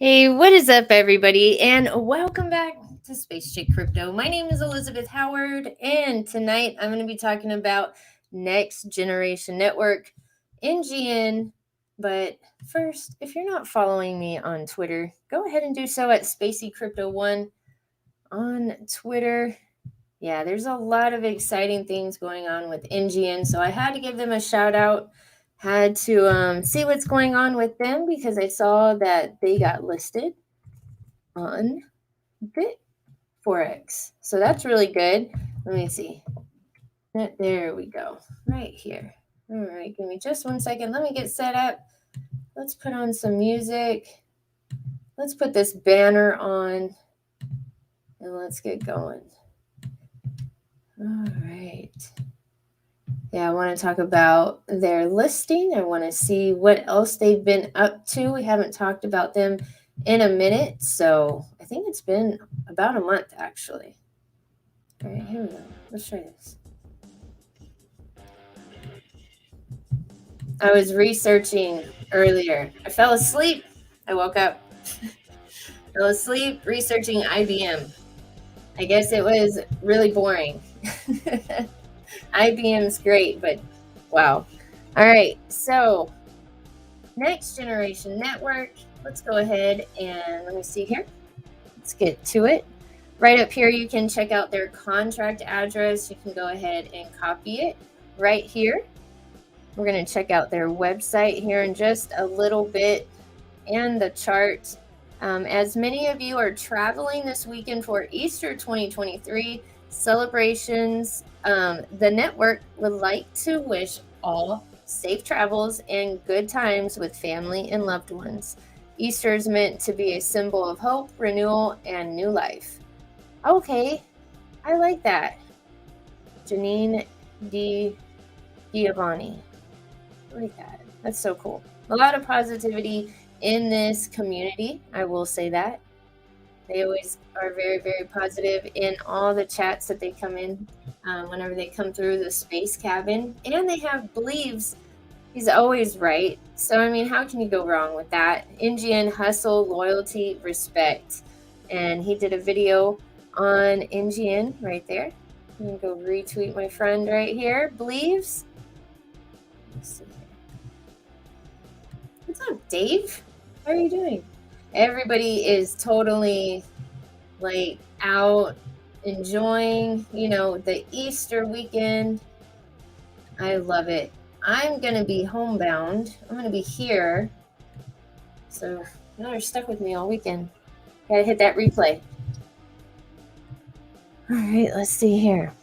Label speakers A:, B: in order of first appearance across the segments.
A: Hey, what is up, everybody? And welcome back to Space Chick Crypto. My name is Elizabeth Howard, and tonight I'm going to be talking about Next Generation Network, NGN. But first, if you're not following me on Twitter, go ahead and do so at Spacey Crypto One on Twitter. Yeah, there's a lot of exciting things going on with NGN, so I had to give them a shout out. Had to see what's going on with them because I saw that they got listed on Bitforex. So that's really good. Let me see. There we go. Right here. All right, give me just 1 second. Let me get set up. Let's put on some music. Let's put this banner on and let's get going. All right. Yeah, I want to talk about their listing. I want to see what else they've been up to. We haven't talked about them in a minute, so I think it's been about a month actually. All right, here we go. Let's try this. I was researching earlier. I fell asleep. I woke up. Fell asleep researching IBM. I guess it was really boring. IBM's great, but wow. All right, so Next Generation Network. Let's go ahead and let me see here. Let's get to it. Right up here, you can check out their contract address. You can go ahead and copy it right here. We're going to check out their website here in just a little bit and the chart. As many of you are traveling this weekend for Easter 2023 celebrations, the network would like to wish all safe travels and good times with family and loved ones. Easter is meant to be a symbol of hope, renewal, and new life. Okay, I like that. Janine Giovanni. I like that. That's so cool. A lot of positivity in this community, I will say that. They always are very, very positive in all the chats that they come in whenever they come through the space cabin. And they have believes he's always right. So, I mean, how can you go wrong with that? NGN, hustle, loyalty, respect. And he did a video on NGN right there. I'm going to go retweet my friend right here. Believes. Let's see. What's up, Dave? How are you doing? Everybody is totally like out enjoying, the Easter weekend. I love it. I'm going to be homebound. I'm going to be here. So you're stuck with me all weekend. Gotta hit that replay. All right, let's see here.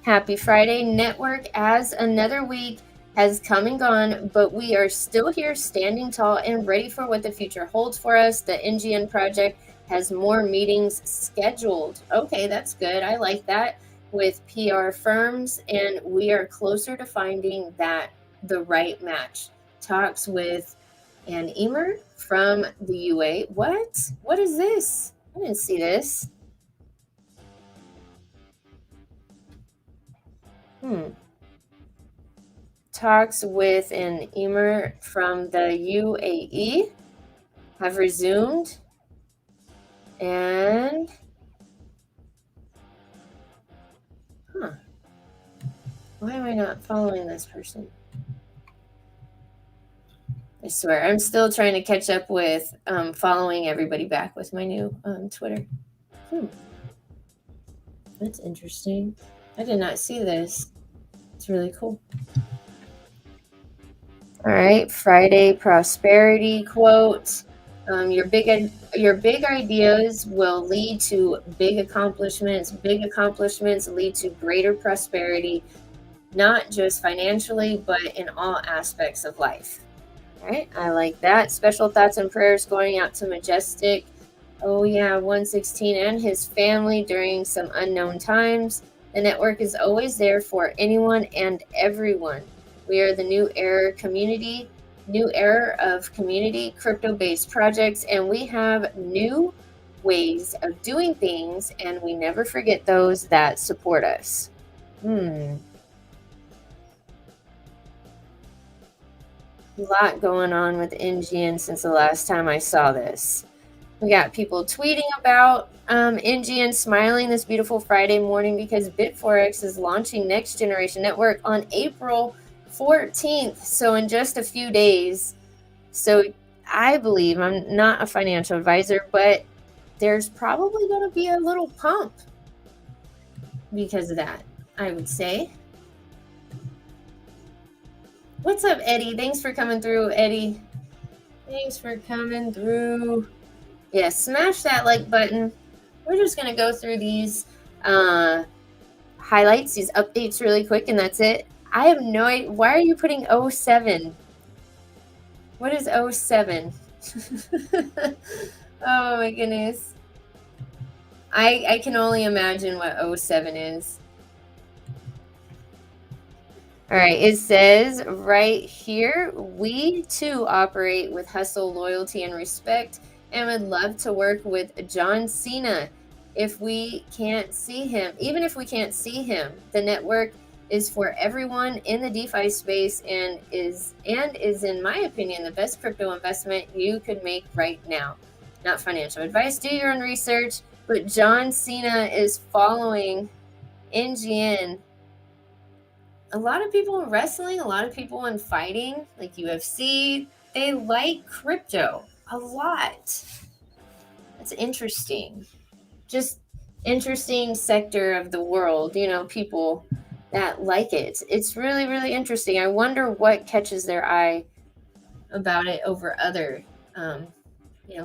A: Happy Friday, network, as another week has come and gone, but we are still here standing tall and ready for what the future holds for us. The NGN project has more meetings scheduled. Okay, that's good. I like that, with PR firms, and we are closer to finding the right match. Talks with an Emer from the UA. What is this? I didn't see this. Talks with an Emer from the UAE have resumed, and why am I not following this person? I swear, I'm still trying to catch up with following everybody back with my new Twitter. That's interesting. I did not see this. It's really cool. All right, Friday prosperity quote. Your big ideas will lead to big accomplishments. Big accomplishments lead to greater prosperity, not just financially, but in all aspects of life. All right, I like that. Special thoughts and prayers going out to Majestic. Oh yeah, 116 and his family during some unknown times. The network is always there for anyone and everyone. We are the new era of community crypto-based projects, and we have new ways of doing things, and we never forget those that support us. A lot going on with NGN since the last time I saw this. We got people tweeting about NGN smiling this beautiful Friday morning because Bitforex is launching Next Generation Network on April 14th. So in just a few days. So I believe, I'm not a financial advisor, but there's probably going to be a little pump because of that, I would say. What's up, Eddie? Thanks for coming through, Eddie. Thanks for coming through. Yeah, smash that like button. We're just going to go through these highlights, these updates really quick, and that's it. I have no idea. Why are you putting 07? What is 07? Oh my goodness. I can only imagine what 07 is. All right, it says right here, we too operate with hustle, loyalty, and respect, and would love to work with John Cena if we can't see him. Even if we can't see him, the network is for everyone in the DeFi space and is in my opinion the best crypto investment you could make right now. Not financial advice, do your own research, but John Cena is following NGN. A lot of people in wrestling, a lot of people in fighting, like UFC, they like crypto a lot. That's interesting. Just interesting sector of the world, people that like it. It's really, really interesting. I wonder what catches their eye about it over other,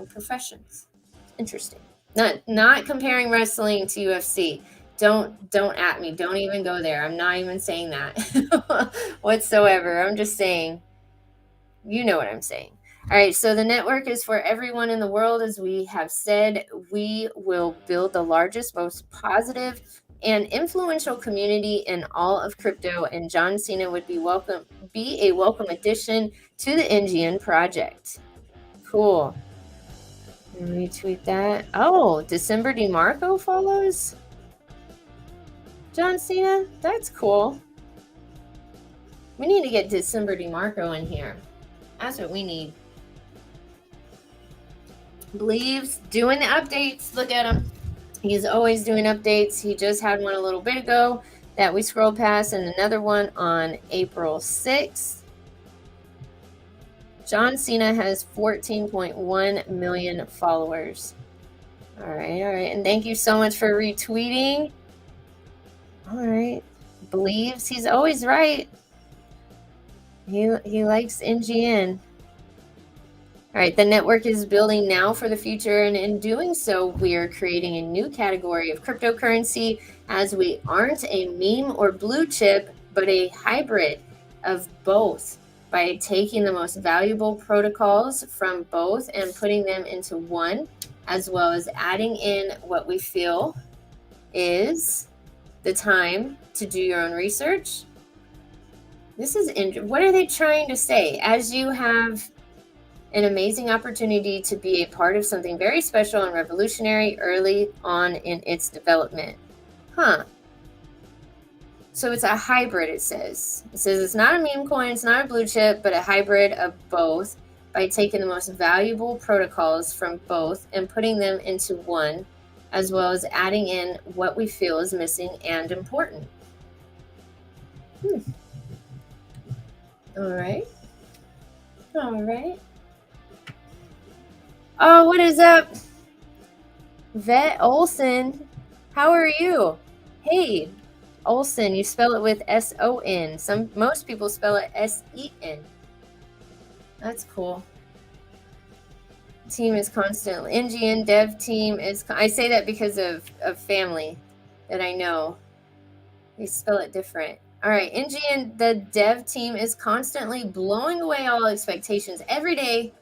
A: professions. Interesting. Not comparing wrestling to UFC. Don't at me. Don't even go there. I'm not even saying that whatsoever. I'm just saying, you know what I'm saying. All right, so the network is for everyone in the world. As we have said, we will build the largest, most positive, and influential community in all of crypto, and John Cena would be a welcome addition to the NGN project. Cool. Retweet that. Oh, December DeMarco follows John Cena. That's cool. We need to get December DeMarco in here. That's what we need. Believes doing the updates. Look at him. He's always doing updates. He just had one a little bit ago that we scrolled past, and another one on April 6th. John Cena has 14.1 million followers. All right. And thank you so much for retweeting. All right. Believes he's always right. He likes NGN. All right, the network is building now for the future, and in doing so, we are creating a new category of cryptocurrency, as we aren't a meme or blue chip, but a hybrid of both, by taking the most valuable protocols from both and putting them into one, as well as adding in what we feel is the time to do your own research. This is what are they trying to say? As you have an amazing opportunity to be a part of something very special and revolutionary early on in its development. So it's a hybrid, it says. It says it's not a meme coin, it's not a blue chip, but a hybrid of both, by taking the most valuable protocols from both and putting them into one, as well as adding in what we feel is missing and important. All right. Oh, what is up? Vet Olson. How are you? Hey, Olson, you spell it with S-O-N. Most people spell it S-E-N. That's cool. Team is constantly. NGN dev team is. I say that because of family that I know. They spell it different. All right, NGN, the dev team is constantly blowing away all expectations every day.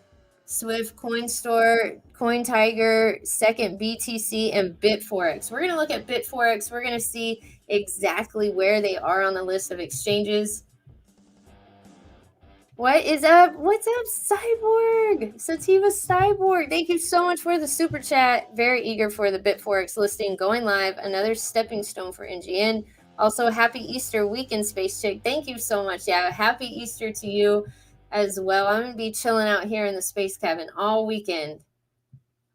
A: Swift, Coinstore, CoinTiger, Second BTC, and Bitforex. We're going to look at Bitforex. We're going to see exactly where they are on the list of exchanges. What is up? What's up, Cyborg? Sativa Cyborg. Thank you so much for the super chat. Very eager for the Bitforex listing going live. Another stepping stone for NGN. Also, happy Easter weekend, Space Chick. Thank you so much. Yeah, happy Easter to you. as well. I'm going to be chilling out here in the space cabin all weekend.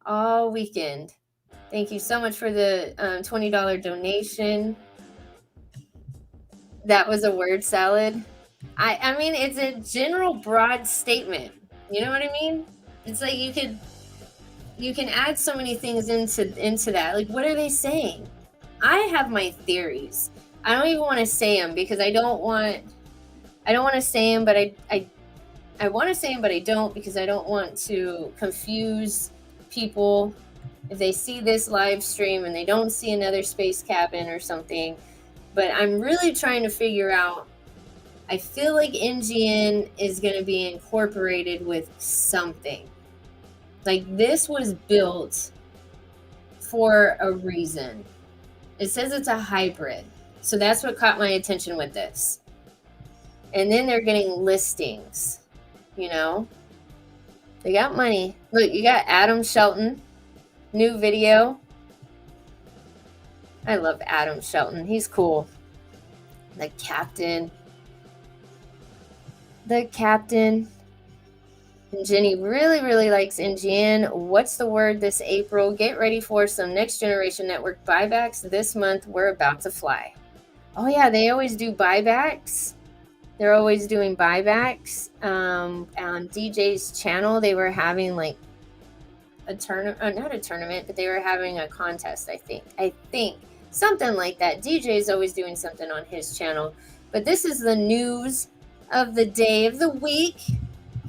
A: All weekend. Thank you so much for the $20 donation. That was a word salad. I mean, it's a general broad statement. You know what I mean? It's like you can add so many things into that. Like, what are they saying? I have my theories. I don't even want to say them because I don't want to say them, but I want to say them, but I don't, because I don't want to confuse people if they see this live stream and they don't see another space cabin or something. But I'm really trying to figure out, I feel like NGN is going to be incorporated with something. Like, this was built for a reason. It says it's a hybrid. So that's what caught my attention with this. And then they're getting listings, you know? They got money. Look, you got Adam Shelton, new video. I love Adam Shelton. He's cool. The captain. And Jenny really, really likes NGN. What's the word this April? Get ready for some next generation network buybacks this month. We're about to fly. Oh yeah, they always do buybacks. They're always doing buybacks. On DJ's channel, they were having like a tournament, not a tournament, but they were having a contest, I think. Something like that. DJ is always doing something on his channel. But this is the news of the day, of the week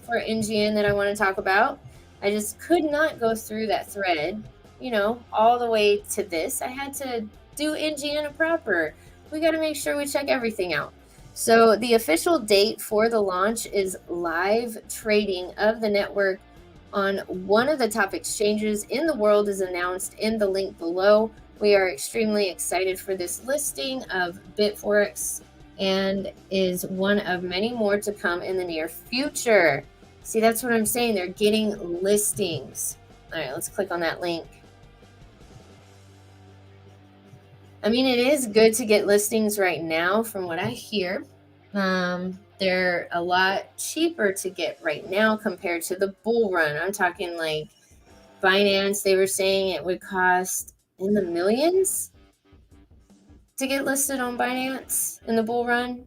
A: for NGN that I want to talk about. I just could not go through that thread, you know, all the way to this. I had to do NGN proper. We got to make sure we check everything out. So the official date for the launch is live trading of the network on one of the top exchanges in the world is announced in the link below. We are extremely excited for this listing of Bitforex and is one of many more to come in the near future. See, that's what I'm saying. They're getting listings. All right, let's click on that link. I mean, it is good to get listings right now from what I hear. They're a lot cheaper to get right now compared to the bull run. I'm talking like Binance. They were saying it would cost in the millions to get listed on Binance in the bull run.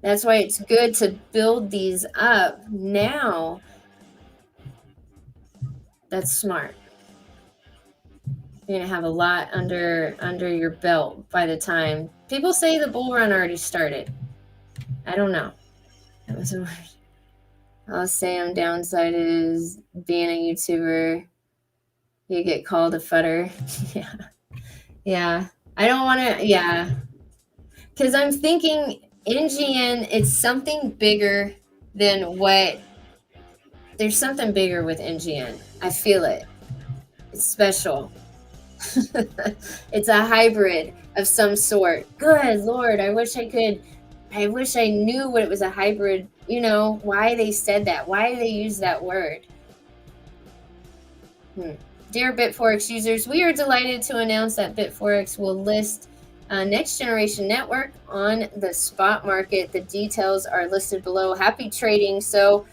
A: That's why it's good to build these up now. That's smart. You're gonna have a lot under your belt by the time people say the bull run already started. I don't know. That was a word. I'll say I'm downside is being a YouTuber. You get called a futter. Yeah. I don't want to. Yeah. Because I'm thinking NGN, it's something bigger than what. There's something bigger with NGN. I feel it. It's special. It's a hybrid of some sort. Good Lord. I wish I knew what it was, a hybrid, you know, why they said that, why they use that word. Dear Bitforex users, we are delighted to announce that Bitforex will list Next Generation Network on the spot market. The details are listed below. Happy trading. So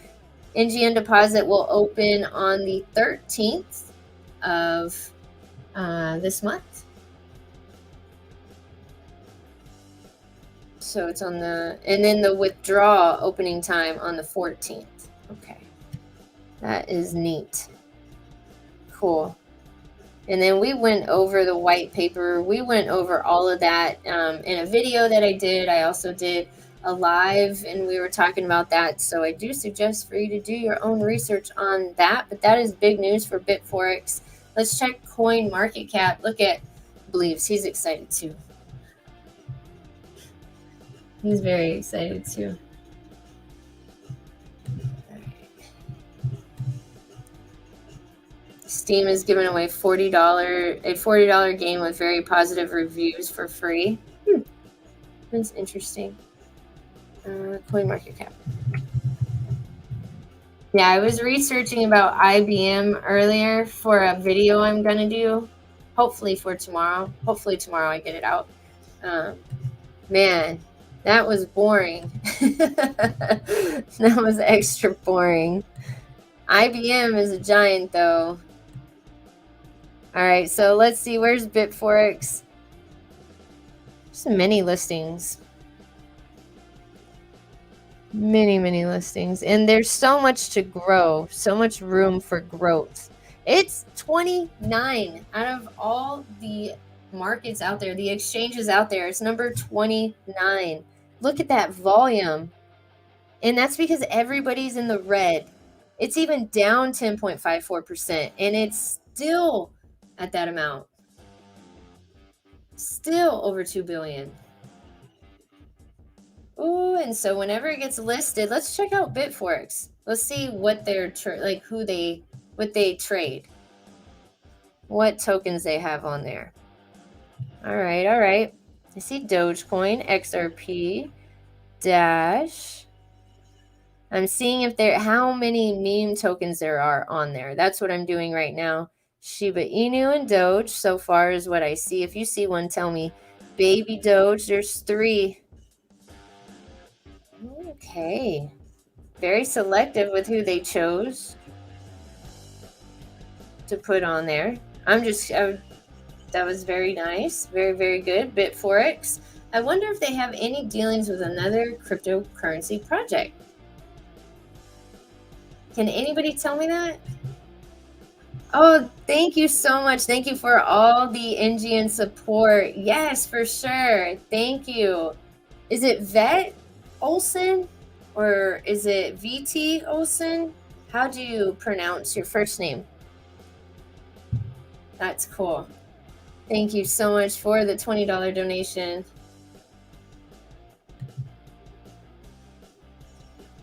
A: NGN deposit will open on the 13th of this month. So it's on and then the withdrawal opening time on the 14th. Okay. That is neat. Cool. And then we went over the white paper. We went over all of that in a video that I did. I also did a live and we were talking about that. So I do suggest for you to do your own research on that. But that is big news for Bitforex. Let's check coin market cap. Look at Believes. He's excited too. He's very excited too. Steam is giving away a $40 game with very positive reviews for free. That's interesting. Coin market cap. Yeah, I was researching about IBM earlier for a video I'm gonna do. Hopefully for tomorrow. Hopefully tomorrow I get it out. Man, That was boring. That was extra boring. IBM is a giant, though. All right, so let's see. Where's Bitforex? There's many listings. Many listings. And there's so much to grow. So much room for growth. It's 29 out of all the markets out there, the exchanges out there. It's number 29. Look at that volume. And that's because everybody's in the red. It's even down 10.54%, and it's still at that amount. Still over 2 billion. Oh, and so whenever it gets listed, let's check out Bitforex. Let's see what they're what they trade. What tokens they have on there. All right. I see Dogecoin, XRP, Dash. I'm seeing if how many meme tokens there are on there. That's what I'm doing right now. Shiba Inu and Doge so far is what I see. If you see one, tell me. Baby Doge, there's 3. Okay. Very selective with who they chose to put on there. That was very nice. Very good. Bitforex. I wonder if they have any dealings with another cryptocurrency project. Can anybody tell me that? Oh, thank you so much. Thank you for all the NGN support. Yes, for sure. Thank you. Is it Vet Olson or is it VT Olson? How do you pronounce your first name? That's cool. Thank you so much for the $20 donation.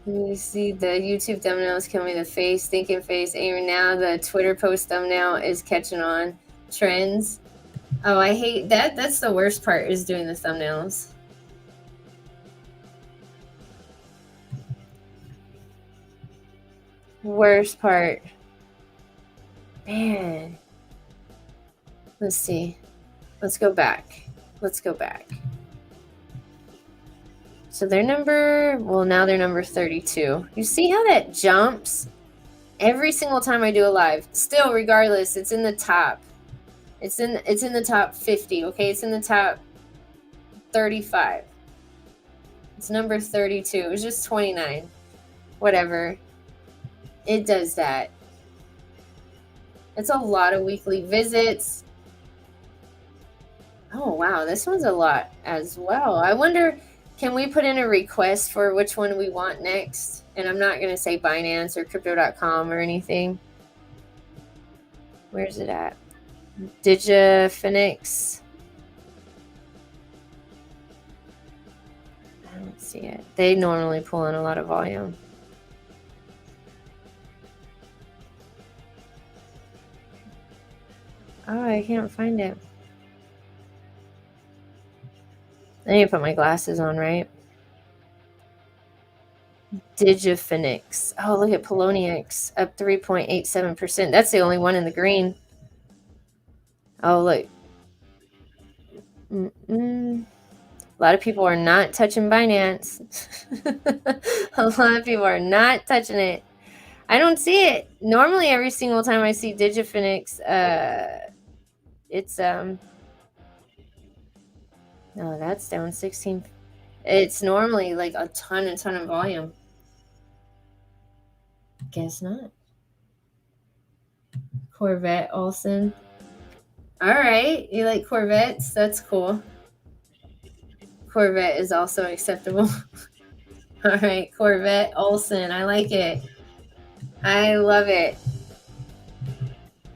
A: You see the YouTube thumbnails kill me the face, thinking face, aiming now. The Twitter post thumbnail is catching on trends. Oh, I hate that. That's the worst part, is doing the thumbnails. Worst part. Man. Let's see. Let's go back. So now they're number 32. You see how that jumps every single time I do a live? Still, regardless, it's in the top. It's in the top 50, okay? It's in the top 35. It's number 32. It was just 29. Whatever. It does that. It's a lot of weekly visits. Oh, wow. This one's a lot as well. I wonder, can we put in a request for which one we want next? And I'm not going to say Binance or Crypto.com or anything. Where's it at? Digiphoenix. I don't see it. They normally pull in a lot of volume. Oh, I can't find it. I need to put my glasses on, right? Digiphoenix. Oh, look at Poloniex, up 3.87%. That's the only one in the green. Oh, look. A lot of people are not touching Binance. A lot of people are not touching it. I don't see it. Normally, every single time I see Digiphoenix, it's no, that's down 16. It's normally like a ton of volume. Guess not. Corvette Olson. All right, you like Corvettes? That's cool. Corvette is also acceptable. All right, Corvette Olson. I like it. I love it.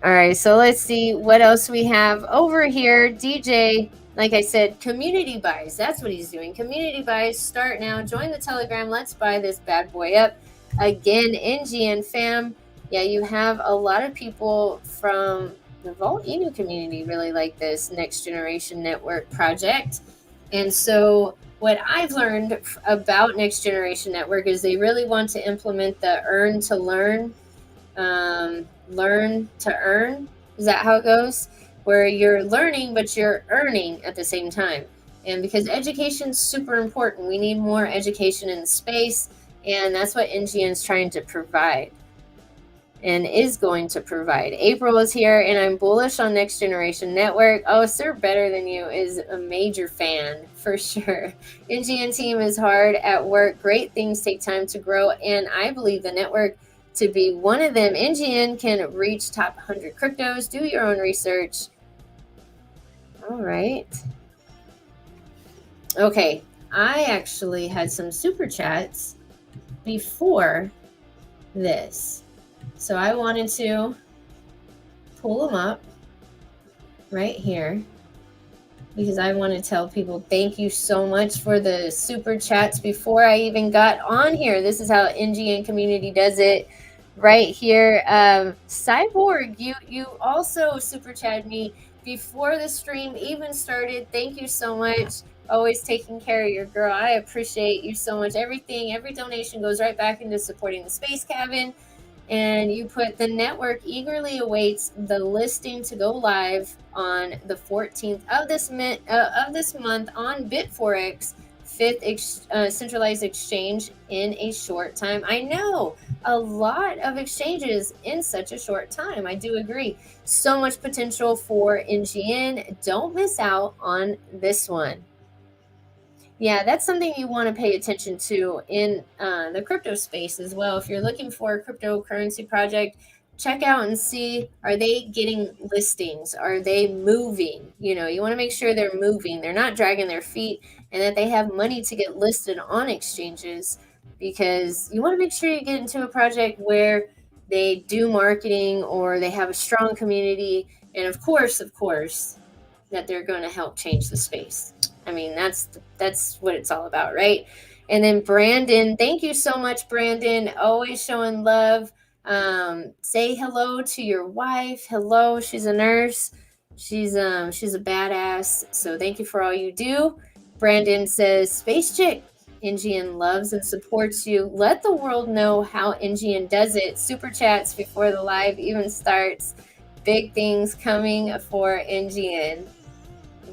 A: All right, so let's see what else we have over here. DJ, like I said, community buys. That's what he's doing. Community buys. Start now. Join the Telegram. Let's buy this bad boy up. Again, NGN fam. Yeah, you have a lot of people from the Vault Inu community really like this Next Generation Network project. And so what I've learned about Next Generation Network is they really want to implement the earn to learn, learn to earn. Is that how it goes? Where you're learning, but you're earning at the same time. And because education is super important, we need more education in the space, and that's what NGN is trying to provide and is going to provide. April is here, and I'm bullish on Next Generation Network. Oh, Sir Better Than You is a major fan for sure. NGN team is hard at work. Great things take time to grow, and I believe the network to be one of them. NGN can reach top 100 cryptos. Do your own research. All right. Okay, I actually had some super chats before this. So I wanted to pull them up right here because I want to tell people thank you so much for the super chats before I even got on here. This is how NGN community does it right here. Cyborg, you also super chatted me before the stream even started. Thank you so much. Always taking care of your girl. I appreciate you so much. Every donation goes right back into supporting the Space Cabin. And you put the network eagerly awaits the listing to go live on the 14th of this month on Bitforex, fifth centralized exchange in a short time. I know a lot of exchanges in such a short time. I do agree. So much potential for NGN. Don't miss out on this one. Yeah, that's something you want to pay attention to in the crypto space as well. If you're looking for a cryptocurrency project, check out and see, are they getting listings? Are they moving? You want to make sure they're moving. They're not dragging their feet, and that they have money to get listed on exchanges, because you want to make sure you get into a project where they do marketing or they have a strong community. And of course, that they're going to help change the space. I mean, that's what it's all about, right? And then Brandon, thank you so much, Brandon. Always showing love. Say hello to your wife. Hello, she's a nurse. She's a badass. So thank you for all you do. Brandon says, Space Chick, NGN loves and supports you. Let the world know how NGN does it. Super chats before the live even starts. Big things coming for NGN.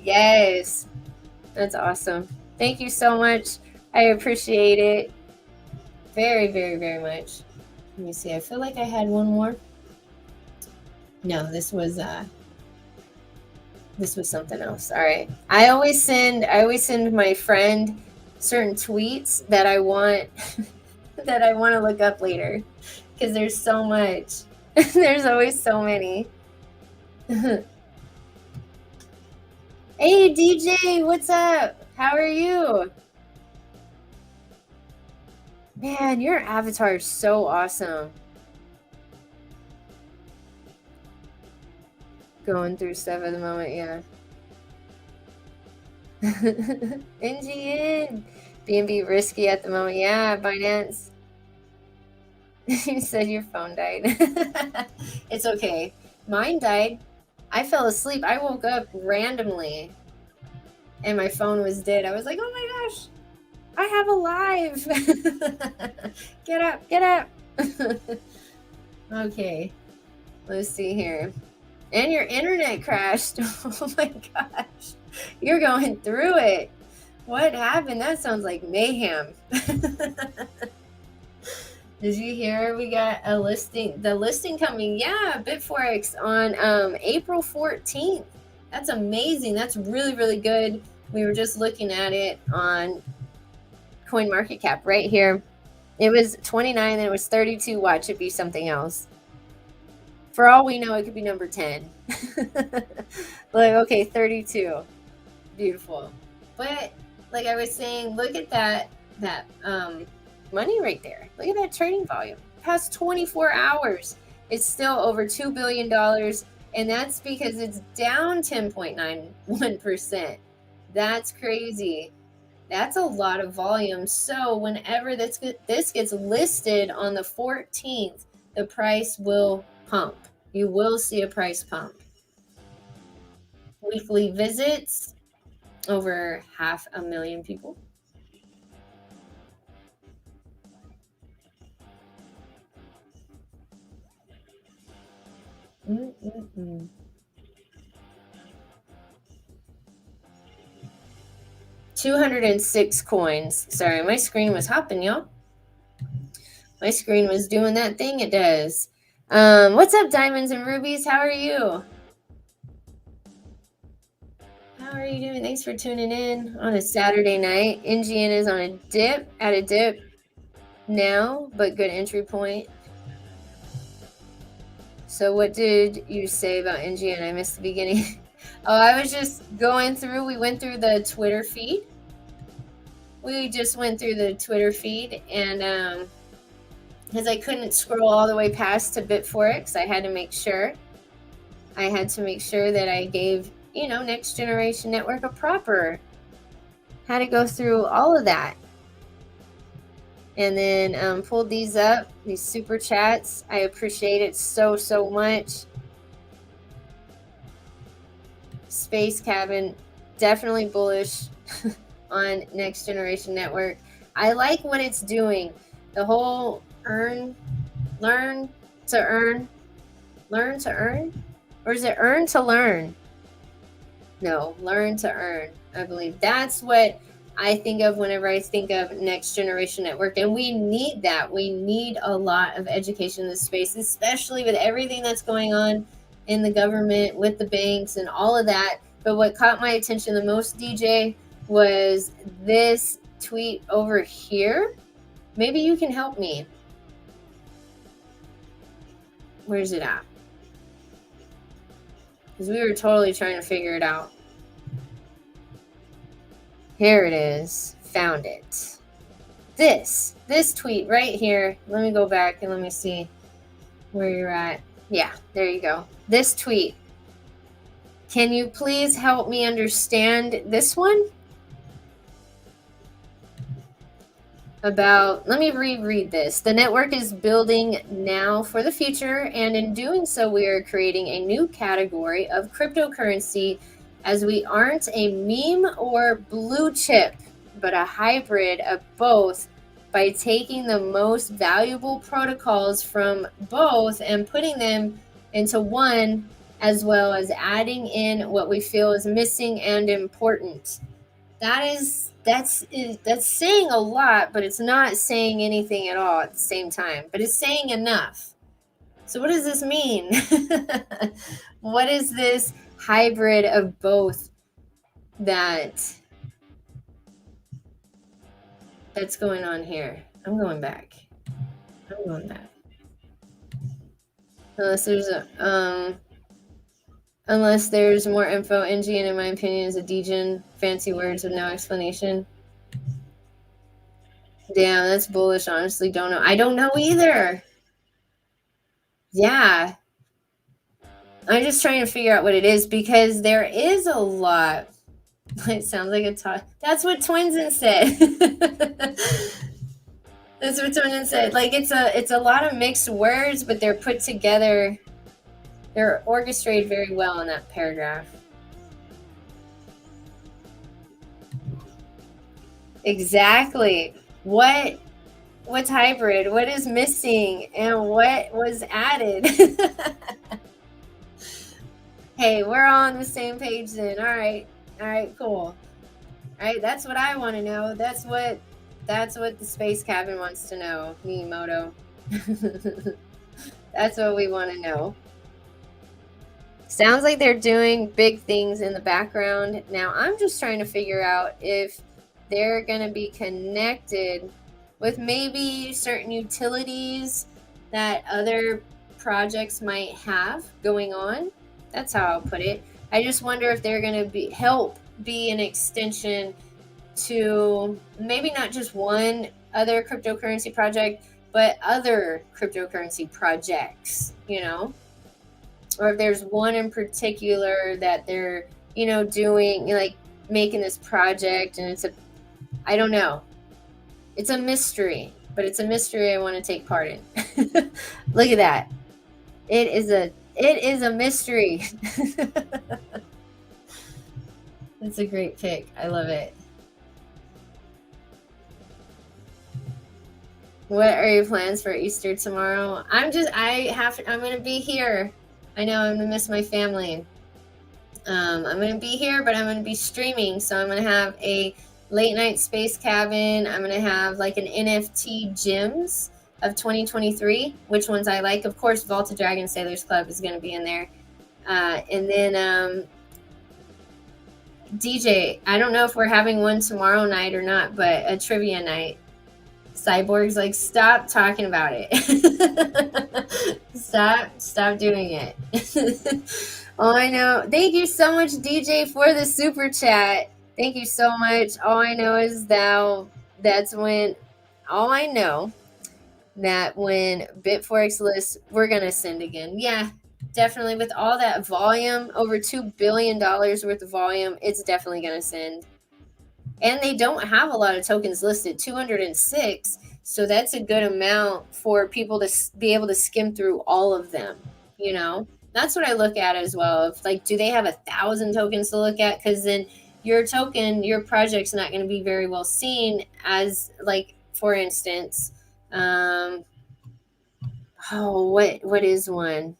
A: Yes, that's awesome. Thank you so much. I appreciate it very, very, very much. Let me see. I feel like I had one more. No, this was something else. All right. I always send my friend certain tweets that I want that I want to look up later, because there's so much. There's always so many. Hey DJ, what's up? How are you? Man, your avatar is so awesome. Going through stuff at the moment, yeah. NGN. BNB risky at the moment. Yeah, Binance. You said your phone died. It's okay. Mine died. I fell asleep. I woke up randomly and my phone was dead. I was like, oh my gosh, I have a live. Get up, get up. Okay, let's see here. And your internet crashed. Oh my gosh, you're going through it. What happened? That sounds like mayhem. Did you hear we got a listing? The listing coming, yeah, Bitforex on April 14th. That's amazing. That's really, really good. We were just looking at it on CoinMarketCap right here. It was 29 and it was 32. Watch it be something else. For all we know, it could be number 10. Like, okay, 32. Beautiful. But like I was saying, look at that money right there. Look at that trading volume. Past 24 hours, it's still over $2 billion. And that's because it's down 10.91%. That's crazy. That's a lot of volume. So whenever this gets listed on the 14th, the price will pump. You will see a price pump. Weekly visits, over 500,000 people. 206 coins. Sorry, my screen was hopping, y'all. My screen was doing that thing it does. What's up, diamonds and rubies? How are you? How are you doing? Thanks for tuning in on a Saturday night. NGN is on a dip, at a dip now, but good entry point. So what did you say about NGN? I missed the beginning. Oh, I was just going through. We went through the Twitter feed. We just went through the Twitter feed, and because I couldn't scroll all the way past to Bitforex, I had to make sure. I had to make sure that I gave, Next Generation Network a proper. Had to go through all of that. And then pulled these up, these super chats. I appreciate it so, so much. Space Cabin, definitely bullish on Next Generation Network. I like what it's doing. The whole learn to earn? Or is it earn to learn? No, learn to earn. I believe that's what I think of whenever I think of Next Generation Network. And we need that. We need a lot of education in this space, especially with everything that's going on in the government, with the banks and all of that. But what caught my attention the most, DJ, was this tweet over here. Maybe you can help me. Where's it at? Because we were totally trying to figure it out. Here it is. Found it. This tweet right here. Let me go back and let me see where you're at. Yeah, there you go. This tweet. Can you please help me understand this one? Let me reread this. The network is building now for the future, and in doing so, we are creating a new category of cryptocurrency, as we aren't a meme or blue chip, but a hybrid of both, by taking the most valuable protocols from both and putting them into one, as well as adding in what we feel is missing and important. That's saying a lot, but it's not saying anything at all at the same time. But it's saying enough. So what does this mean? What is this hybrid of both that's going on here? I'm going back. Unless there's more info, NGN, in my opinion, is a degen. Fancy words with no explanation. Damn, that's bullish. Honestly, don't know. I don't know either. Yeah. I'm just trying to figure out what it is, because there is a lot. It sounds like a talk. That's what Twinsen said. That's what Twinsen said. Like, it's a lot of mixed words, but they're put together. They're orchestrated very well in that paragraph. Exactly. What's hybrid? What is missing? And what was added? Hey, we're all on the same page then. All right, cool. All right, that's what I want to know. That's what the Space Cabin wants to know, Miyamoto. That's what we want to know. Sounds like they're doing big things in the background. Now, I'm just trying to figure out if they're going to be connected with maybe certain utilities that other projects might have going on. That's how I'll put it. I just wonder if they're going to help be an extension to maybe not just one other cryptocurrency project, but other cryptocurrency projects, or if there's one in particular that they're, doing, like making this project, and I don't know. It's a mystery, but it's a mystery I want to take part in. Look at that. It is a mystery. It's a great pick. I love it. What are your plans for Easter tomorrow? I'm going to be here. I know I'm going to miss my family. I'm going to be here, but I'm going to be streaming. So I'm going to have a Late Night Space Cabin. I'm going to have like an NFT Gems of 2023, which ones I like. Of course, Vaulted Dragon Sailors Club is going to be in there. And then DJ, I don't know if we're having one tomorrow night or not, but a trivia night. Cyborg's like, stop talking about it. Stop doing it. Oh, I know. Thank you so much, DJ, for the super chat. Thank you so much. All I know is that's when, all I know that when Bitforex lists, we're going to send again. Yeah, definitely. With all that volume, over $2 billion worth of volume, it's definitely going to send. And they don't have a lot of tokens listed, 206. So that's a good amount for people to be able to skim through all of them. You know, that's what I look at as well. If like, do they have 1,000 tokens to look at? Because then your token, your project's not going to be very well seen as, like, for instance, what is one?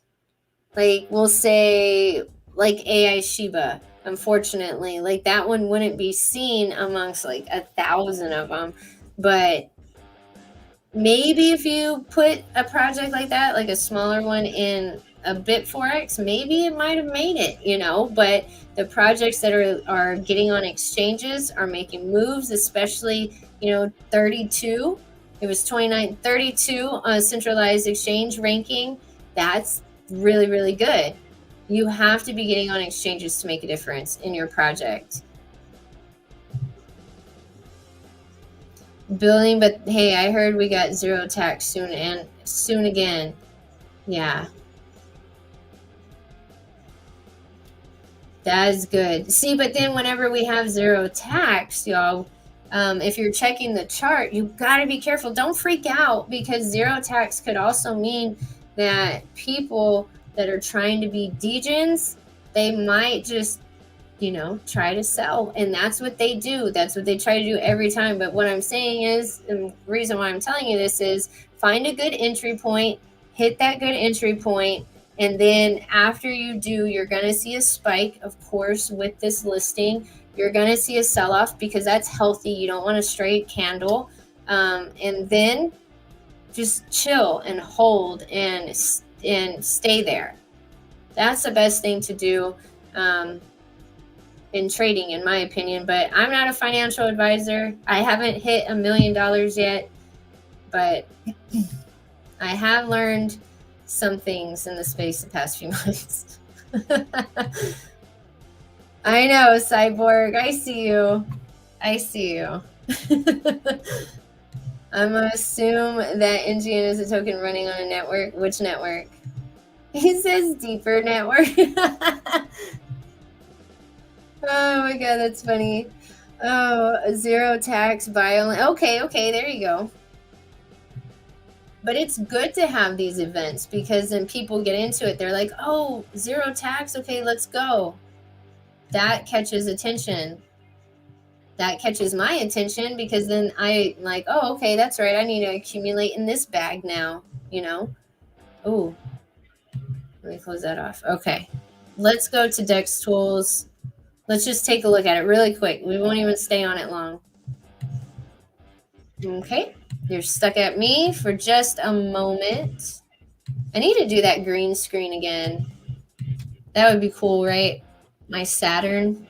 A: Like, we'll say like AI Shiba. Unfortunately, like that one wouldn't be seen amongst like 1,000 of them. But maybe if you put a project like that, like a smaller one, in a Bitforex, maybe it might have made it, you know. But the projects that are getting on exchanges are making moves, especially, you know, 32. It was 29, 32 on a centralized exchange ranking. That's really, really good. You have to be getting on exchanges to make a difference in your project. Building, but hey, I heard we got zero tax soon, and soon again. Yeah. That is good. See, but then whenever we have zero tax, y'all, if you're checking the chart, you got to be careful. Don't freak out, because zero tax could also mean that people that are trying to be degens, they might just, you know, try to sell. And that's what they do. That's what they try to do every time. But what I'm saying is, the reason why I'm telling you this is, find a good entry point, hit that good entry point, and then after you do, you're going to see a spike, of course, with this listing. You're going to see a sell-off, because that's healthy. You don't want a straight candle. And then just chill and hold and stay there. That's the best thing to do in trading, in my opinion. But I'm not a financial advisor. I haven't hit $1 million yet, but I have learned some things in the space the past few months. I know, Cyborg. I see you. I see you. I'm going to assume that NGN is a token running on a network. Which network? He says deeper network. Oh my god, that's funny. Oh, zero tax violent. Okay, there you go. But it's good to have these events, because then people get into it. They're like, oh, zero tax. Okay, let's go. That catches attention. That catches my attention, because then I'm like, oh, okay, that's right. I need to accumulate in this bag now, you know? Oh, let me close that off. Okay, let's go to Dex Tools. Let's just take a look at it really quick. We won't even stay on it long. Okay, you're stuck at me for just a moment. I need to do that green screen again. That would be cool, right? My Saturn.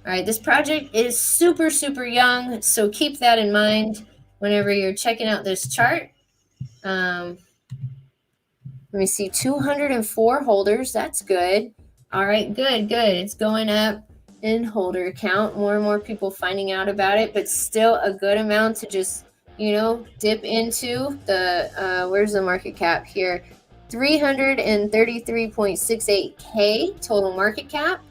A: All right, this project is super, super young, so keep that in mind whenever you're checking out this chart. Let me see, 204 holders. That's good. All right, good. It's going up in holder count. More and more people finding out about it, but still a good amount to just, you know, dip into. The where's the market cap here? 333.68K total market cap.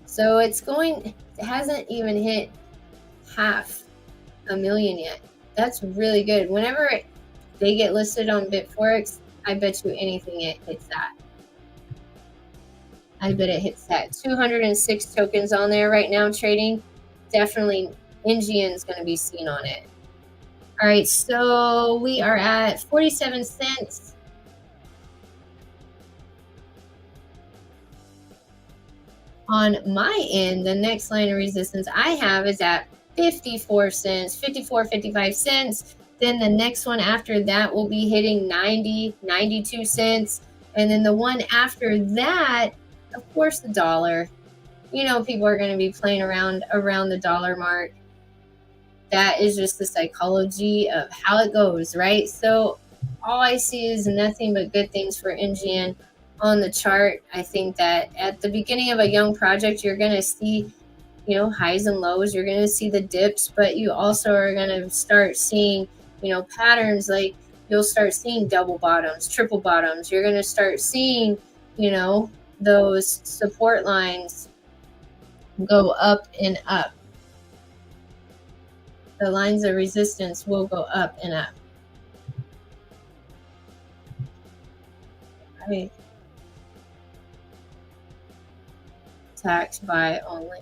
A: So it hasn't even hit 500,000 yet. That's really good. Whenever they get listed on Bitforex, I bet you anything it hits that. I bet it hits that. 206 tokens on there right now trading. Definitely NGN is going to be seen on it. All right, so we are at 47 cents. on my end, the next line of resistance I have is at 54 cents, 54, 55 cents. Then the next one after that will be hitting 90, 92 cents. And then the one after that, of course, the dollar. You know, people are going to be playing around the dollar mark. That is just the psychology of how it goes, right? So all I see is nothing but good things for NGN on the chart. I think that at the beginning of a young project, you're going to see, you know, highs and lows. You're going to see the dips, but you also are going to start seeing, you know, patterns. Like you'll start seeing double bottoms, triple bottoms. You're going to start seeing, you know, those support lines go up and up. The lines of resistance will go up and up. Right. Tax buy only.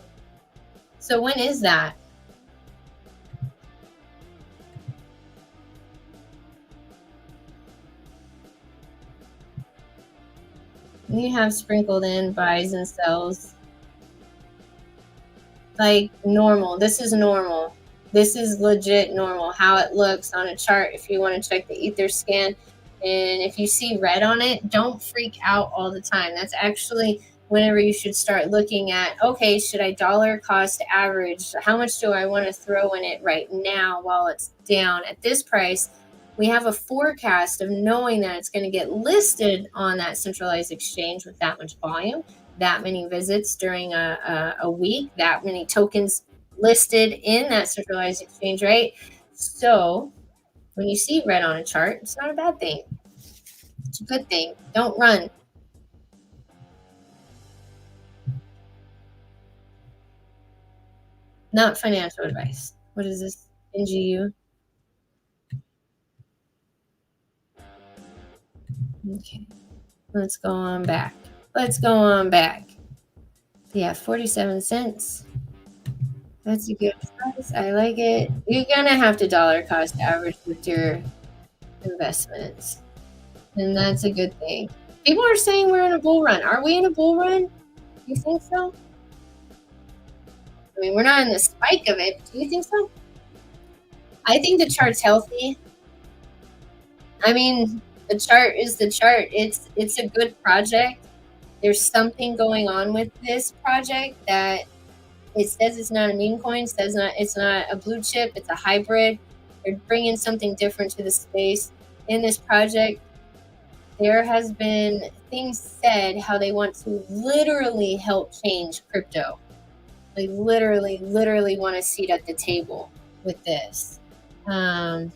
A: So when is that? You have sprinkled in buys and sells like normal. This is normal. This is legit normal, how it looks on a chart. If you want to check the ether scan, and if you see red on it, don't freak out all the time. That's actually whenever you should start looking at, okay, should I dollar cost average? How much do I want to throw in it right now while it's down at this price? We have a forecast of knowing that it's going to get listed on that centralized exchange with that much volume, that many visits during a week, that many tokens listed in that centralized exchange, right? So when you see red on a chart, it's not a bad thing. It's a good thing. Don't run. Not financial advice. What is this? NGU? Okay. Let's go on back. Let's go on back. Yeah, 47 cents. That's a good price. I like it. You're going to have to dollar cost average with your investments. And that's a good thing. People are saying we're in a bull run. Are we in a bull run? You think so? I mean, we're not in the spike of it. Do you think so? I think the chart's healthy. I mean, the chart is the chart. It's a good project. There's something going on with this project that it says it's not a meme coin. It says it's not a blue chip. It's a hybrid. They're bringing something different to the space in this project. There has been things said how they want to literally help change crypto. They literally want a seat at the table with this. I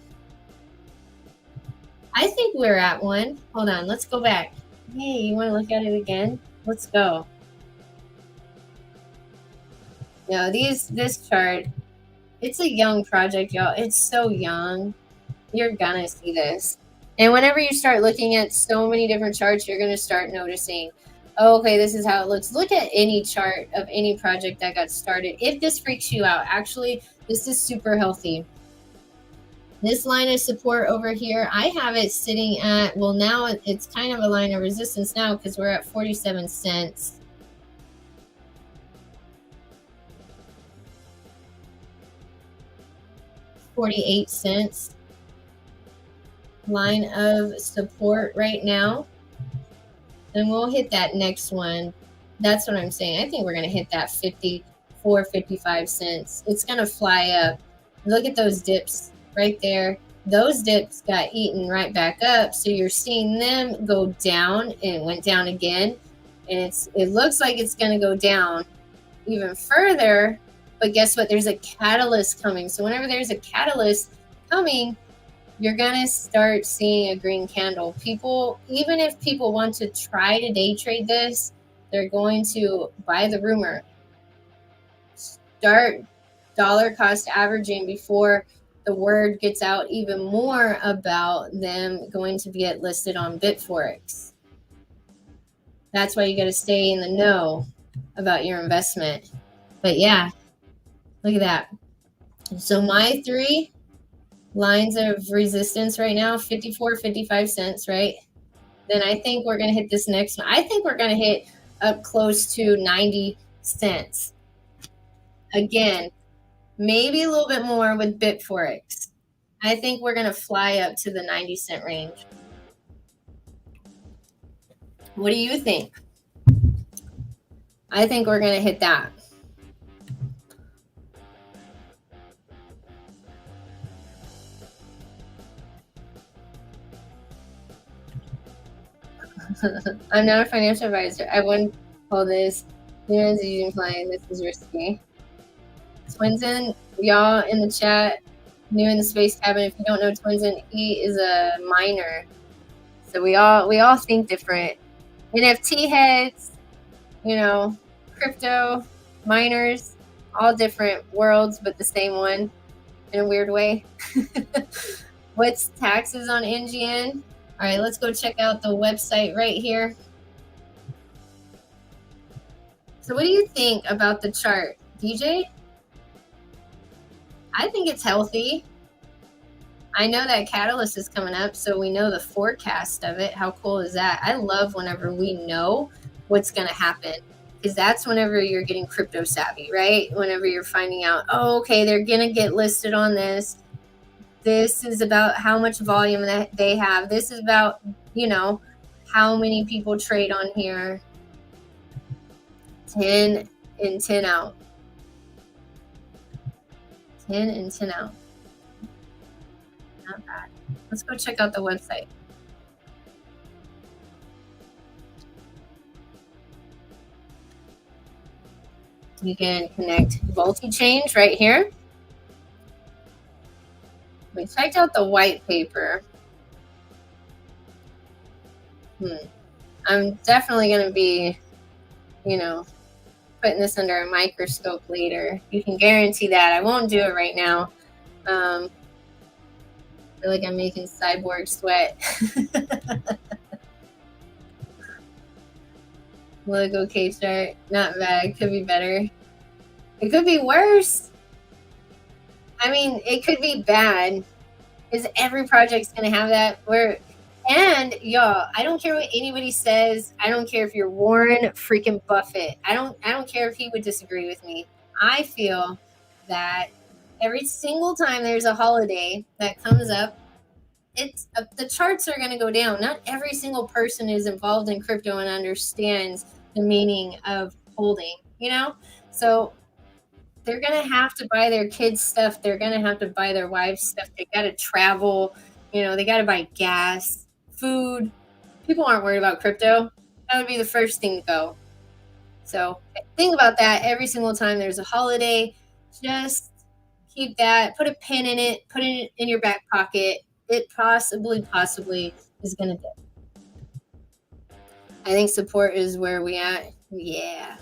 A: think we're at one. Hold on, let's go back. Hey, you want to look at it again? Let's go. No, this chart, it's a young project, y'all. It's so young. You're gonna see this. And whenever you start looking at so many different charts, you're gonna start noticing, oh, okay, this is how it looks. Look at any chart of any project that got started. If this freaks you out, actually, this is super healthy. This line of support over here, I have it sitting at, well, now it's kind of a line of resistance now because we're at 47 cents. $0.48 line of support right now. And we'll hit that next one. That's what I'm saying. I think we're going to hit that 54, 55 cents. It's going to fly up. Look at those dips right there. Those dips got eaten right back up. So you're seeing them go down, and it went down again. And it looks like it's going to go down even further. But guess what? There's a catalyst coming. So whenever there's a catalyst coming, you're going to start seeing a green candle. People, even if people want to try to day trade this, they're going to buy the rumor. Start dollar cost averaging before the word gets out even more about them going to get listed on Bitforex. That's why you got to stay in the know about your investment. But yeah, look at that. So my 3 lines of resistance right now, 54, 55 cents, right? Then I think we're going to hit this next one. I think we're going to hit up close to 90 cents. Again, maybe a little bit more with Bitforex. I think we're going to fly up to the 90-cent range. What do you think? I think we're going to hit that. I'm not a financial advisor. I wouldn't call this using client. This is risky. Twinsen, y'all in the chat, new in the space cabin. If you don't know Twinsen, he is a miner. So we all think different. NFT heads, you know, crypto miners, all different worlds, but the same one in a weird way. What's taxes on NGN? All right, let's go check out the website right here. So what do you think about the chart, DJ? I think it's healthy. I know that catalyst is coming up, so we know the forecast of it. How cool is that? I love whenever we know what's going to happen, because that's whenever you're getting crypto savvy, right? Whenever you're finding out, oh, okay, they're going to get listed on this. This is about how much volume that they have. This is about, you know, how many people trade on here. 10 and 10 out. 10 and 10 out. Not bad. Let's go check out the website. You can connect multi-change right here. We checked out the white paper. I'm definitely going to be, you know, putting this under a microscope later. You can guarantee that. I won't do it right now. I feel like I'm making Cyborg sweat. Look, okay, chart. Not bad. Could be better. It could be worse. I mean, it could be bad. Because every project's going to have that. And y'all, I don't care what anybody says. I don't care if you're Warren freaking Buffett. I don't care if he would disagree with me. I feel that every single time there's a holiday that comes up, the charts are going to go down. Not every single person is involved in crypto and understands the meaning of holding, you know? So they're going to have to buy their kids stuff. They're going to have to buy their wives stuff. They got to travel, you know, they got to buy gas, food. People aren't worried about crypto. That would be the first thing to go. So think about that every single time there's a holiday. Just keep that, put a pin in it, put it in your back pocket. It possibly is going to dip. I think support is where we at. Yeah.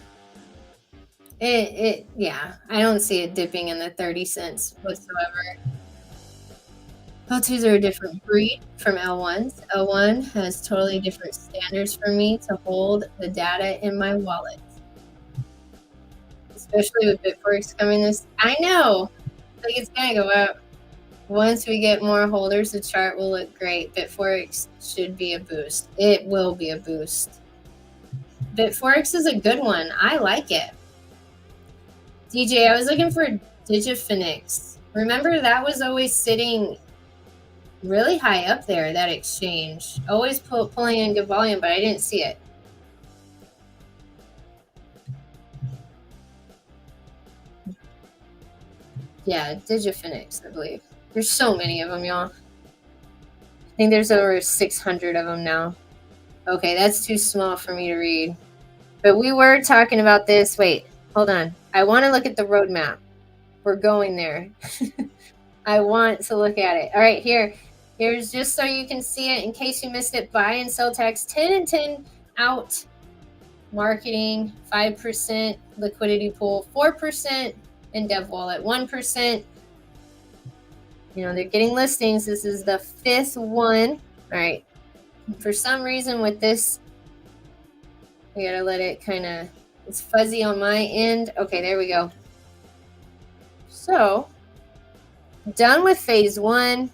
A: Yeah. I don't see it dipping in the 30 cents whatsoever. L2s are a different breed from L1s. L1 has totally different standards for me to hold the data in my wallet. Especially with Bitforex coming this. I know. Like, it's going to go up. Once we get more holders, the chart will look great. Bitforex should be a boost. It will be a boost. Bitforex is a good one. I like it. DJ, I was looking for Digifinix. Remember, that was always sitting really high up there, that exchange. Always pulling in good volume, but I didn't see it. Yeah, Digifinix, I believe. There's so many of them, y'all. I think there's over 600 of them now. Okay, that's too small for me to read. But we were talking about this. Wait, hold on. I want to look at the roadmap. We're going there. I want to look at it. All right, here's just so you can see it in case you missed it. Buy and sell tax 10 and 10 out. Marketing 5%, liquidity pool 4%, and dev wallet 1%. You know, they're getting listings. This is the 5th one. All right. For some reason with this, we gotta let it kind of, it's fuzzy on my end. Okay, there we go. So, done with phase 1.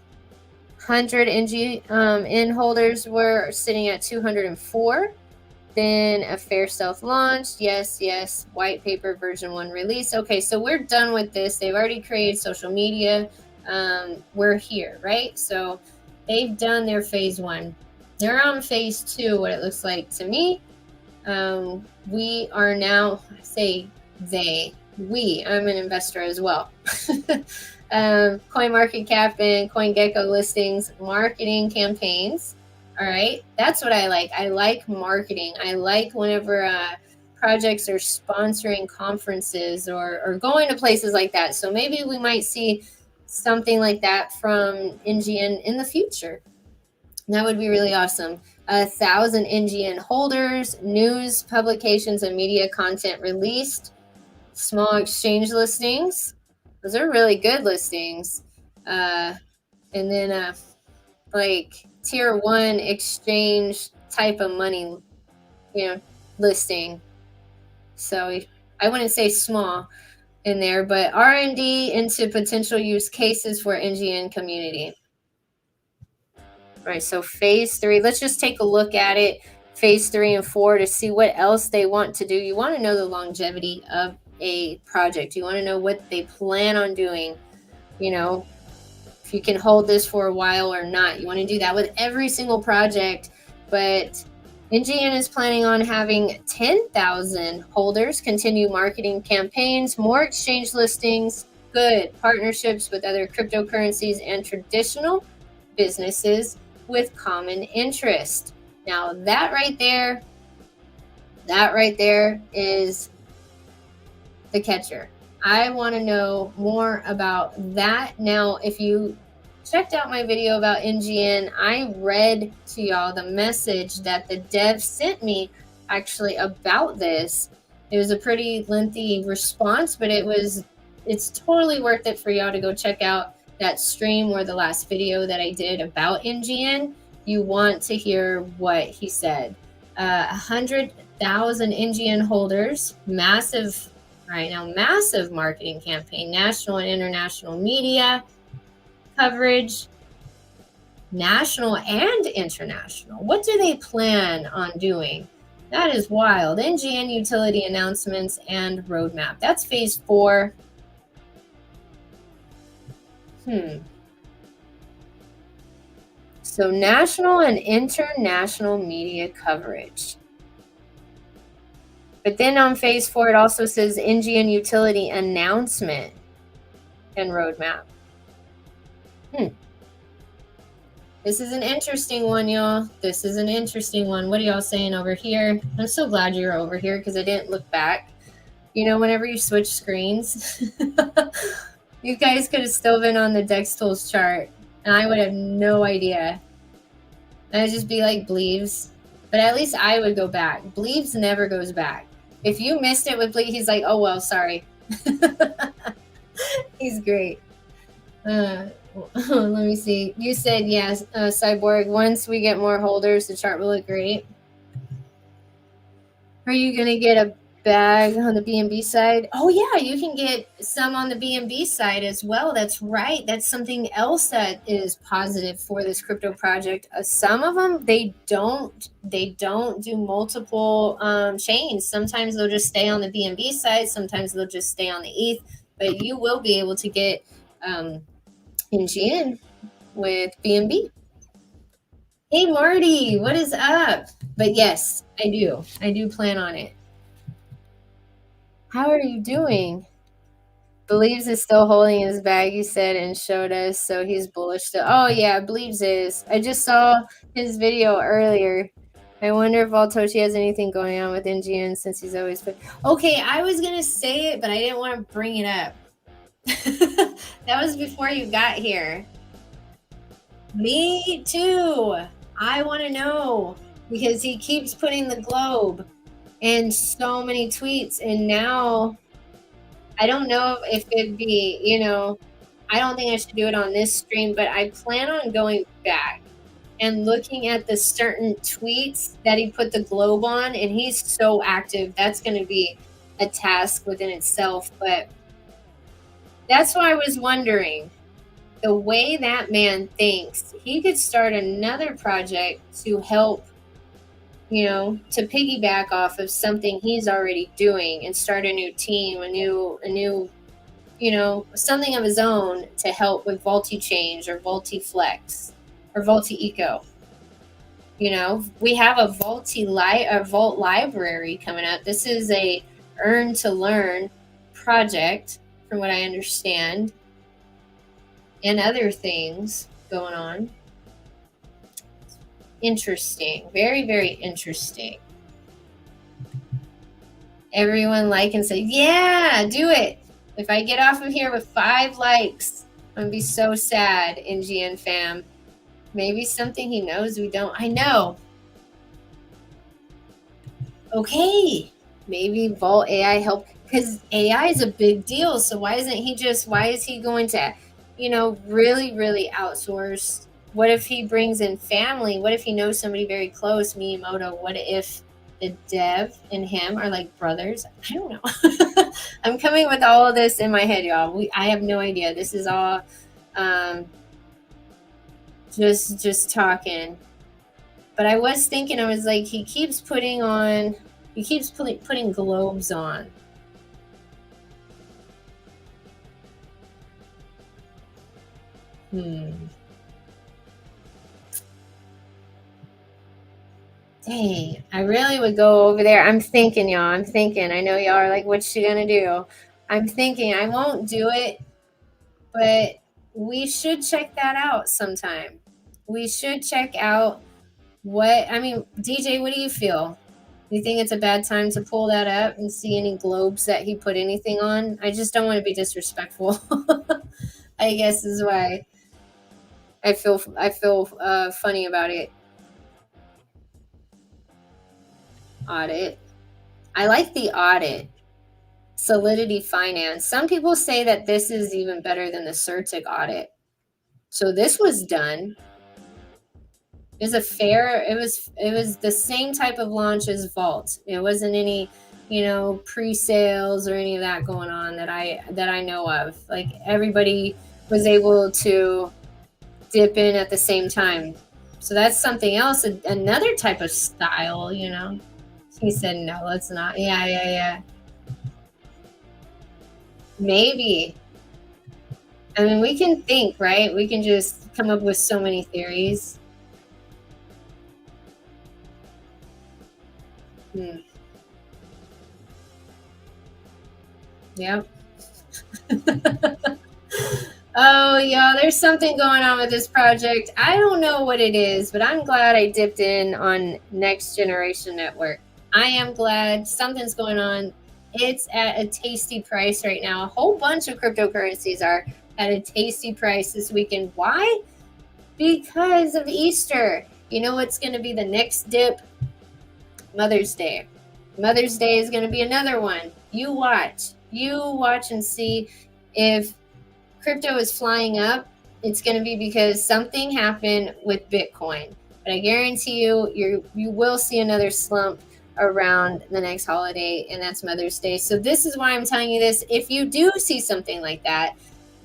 A: 100 NG in holders were sitting at 204. Then a fair self launched. Yes, yes. White paper version 1 release. Okay, so we're done with this. They've already created social media. We're here, right? So they've done their phase 1. They're on phase 2, what it looks like to me. We are now, I say I'm an investor as well. CoinMarketCap and CoinGecko listings, marketing campaigns. All right, that's what I like. I like marketing. I like whenever projects are sponsoring conferences or going to places like that. So maybe we might see something like that from NGN in the future. That would be really awesome. 1,000 NGN holders, news, publications, and media content released. Small exchange listings. Those are really good listings. And then like tier 1 exchange type of money, listing. So I wouldn't say small in there, but R&D into potential use cases for NGN community. All right, so phase 3, let's just take a look at it. Phase 3 and 4 to see what else they want to do. You want to know the longevity of a project. You want to know what they plan on doing. If you can hold this for a while or not. You want to do that with every single project. But NGN is planning on having 10,000 holders, continue marketing campaigns, more exchange listings, good partnerships with other cryptocurrencies and traditional businesses with common interest. Now that right there is the catcher. I want to know more about that. Now, if you checked out my video about NGN, I read to y'all the message that the dev sent me actually about this. It was a pretty lengthy response, but it's totally worth it for y'all to go check out that stream or the last video that I did about NGN. You want to hear what he said. 100,000 NGN holders, massive marketing campaign, national and international media coverage, national and international. What do they plan on doing? That is wild. NGN utility announcements and roadmap. That's phase 4. So national and international media coverage. But then on phase 4, it also says NGN utility announcement and roadmap. This is an interesting one, y'all. This is an interesting one. What are y'all saying over here? I'm so glad you're over here because I didn't look back. Whenever you switch screens, you guys could have still been on the Dex Tools chart, and I would have no idea. I'd just be like, Bleaves. But at least I would go back. Bleaves never goes back. If you missed it with Bleaves, he's like, oh, well, sorry. He's great. Let me see. You said yes, Cyborg. Once we get more holders, the chart will look great. Are you going to get a bag on the BNB side? Oh, yeah, you can get some on the BNB side as well. That's right. That's something else that is positive for this crypto project. Some of them, they don't do multiple chains. Sometimes they'll just stay on the BNB side. Sometimes they'll just stay on the ETH. But you will be able to get NGN with BNB. Hey, Marty, what is up? But yes, I do plan on it. How are you doing? Believes is still holding his bag, you said, and showed us, so he's bullish still. Oh, yeah, Believes is. I just saw his video earlier. I wonder if Altoshi has anything going on with NGN since he's always put. Okay, I was going to say it, but I didn't want to bring it up. That was before you got here. Me too. I want to know because he keeps putting the globe and so many tweets, and now I don't know if it'd be, I don't think I should do it on this stream, but I plan on going back and looking at the certain tweets that he put the globe on, and he's so active. That's going to be a task within itself, but that's why I was wondering, the way that man thinks, he could start another project to help to piggyback off of something he's already doing and start a new team, a new something of his own to help with Vaulty Change or Vaulty Flex or Vaulty Eco. We have a Vault library coming up. This is a earn to learn project, from what I understand, and other things going on. Interesting. Very, very interesting. Everyone like and say, yeah, do it. If I get off of here with 5 likes, I'm going to be so sad, NGN fam. Maybe something he knows we don't. I know. Okay. Maybe Vault AI help, because AI is a big deal. So why is he going to, really, really outsource? What if he brings in family? What if he knows somebody very close, Miyamoto? What if the dev and him are like brothers? I don't know. I'm coming with all of this in my head, y'all. I have no idea. This is all just talking. But I was thinking, I was like, he keeps putting globes on. Dang, I really would go over there. I'm thinking, y'all. I know y'all are like, what's she gonna do? I'm thinking I won't do it, but we should check that out sometime. We should check out DJ, what do you feel? Do you think it's a bad time to pull that up and see any globes that he put anything on? I just don't want to be disrespectful. I guess is why I feel funny about it. Audit. I like the audit. Solidity Finance. Some people say that this is even better than the Certic audit. So this was done. It was the same type of launch as Vault. It wasn't any, pre-sales or any of that going on that I know of. Like, everybody was able to dip in at the same time. So that's something else, another type of style, He said, no, let's not. Yeah. Maybe. I mean, we can think, right? We can just come up with so many theories. Yep. Oh, yeah, there's something going on with this project. I don't know what it is, but I'm glad I dipped in on Next Generation Network. I am glad something's going on. It's at a tasty price right now. A whole bunch of cryptocurrencies are at a tasty price this weekend. Why? Because of Easter. You know what's going to be the next dip? Mother's Day. Mother's Day is going to be another one. You watch and see if crypto is flying up. It's going to be because something happened with Bitcoin. But I guarantee you will see another slump around the next holiday, and that's Mother's Day. So this is why I'm telling you this. If you do see something like that,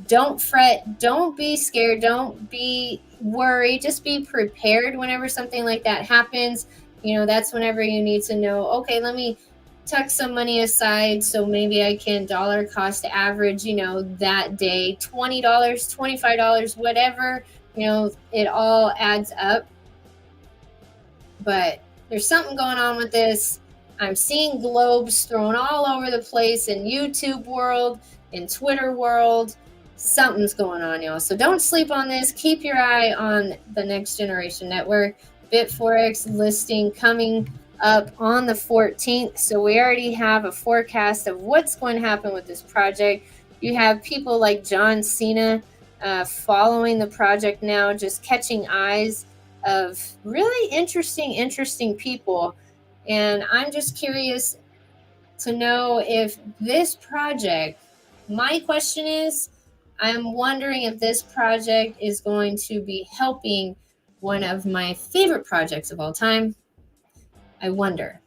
A: don't fret, don't be scared, don't be worried, just be prepared whenever something like that happens. That's whenever you need to know, okay, let me tuck some money aside so maybe I can dollar cost average, that day, $20, $25, whatever, it all adds up. But there's something going on with this. I'm seeing globes thrown all over the place in YouTube world, in Twitter world. Something's going on, y'all. So don't sleep on this. Keep your eye on the Next Generation Network. BitForex listing coming up on the 14th. So we already have a forecast of what's going to happen with this project. You have people like John Cena following the project now, just catching eyes of really interesting people. And I'm just curious to know if this project, my question is, I'm wondering if this project is going to be helping one of my favorite projects of all time. I wonder.